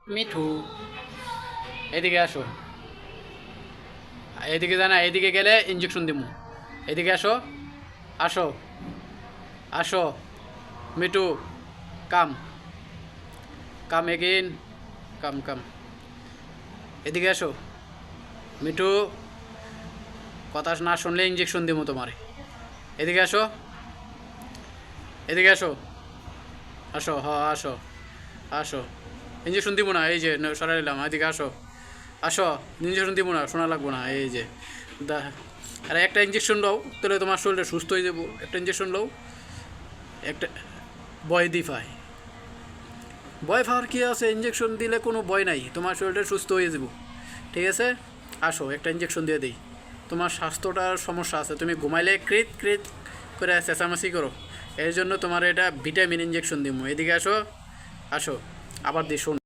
মিঠু, এদিকে আসো। এদিকে জানা, এদিকে গেলে ইঞ্জেকশন দিমু। এদিকে আসো, আসো, আসো। মিঠু, কাম, কাম এগেইন, কাম কাম। এদিকে আসো মিঠু, কথা না শুনলে ইঞ্জেকশন দিমু তোমারে। এদিকে আসো, এদিকে আসো, আসো, আসো, আসো। ইঞ্জেকশন দিব না, এই যে সরাই নিলাম। এদিকে আসো, আসো। ইঞ্জেকশন দিব না, শোনা লাগবো না, এই যে আরে একটা ইঞ্জেকশন লও, তাহলে তোমার শরীরটা সুস্থ হয়ে যাবো। একটা ইঞ্জেকশন লও, একটা ভয় দি পায়। ভয় পাওয়ার কী আছে? ইঞ্জেকশন দিলে কোনো ভয় নাই, তোমার শরীরটা সুস্থ হয়ে যাবো। ঠিক আছে, আসো একটা ইঞ্জেকশন দিয়ে দিই। তোমার স্বাস্থ্যটার সমস্যা আছে, তুমি ঘুমাইলে ক্রিট ক্রিট করে চেঁচামেচি করো, এর জন্য তোমার এটা ভিটামিন ইঞ্জেকশন দিব। এদিকে আসো, আসো, আবার দিই, শোন।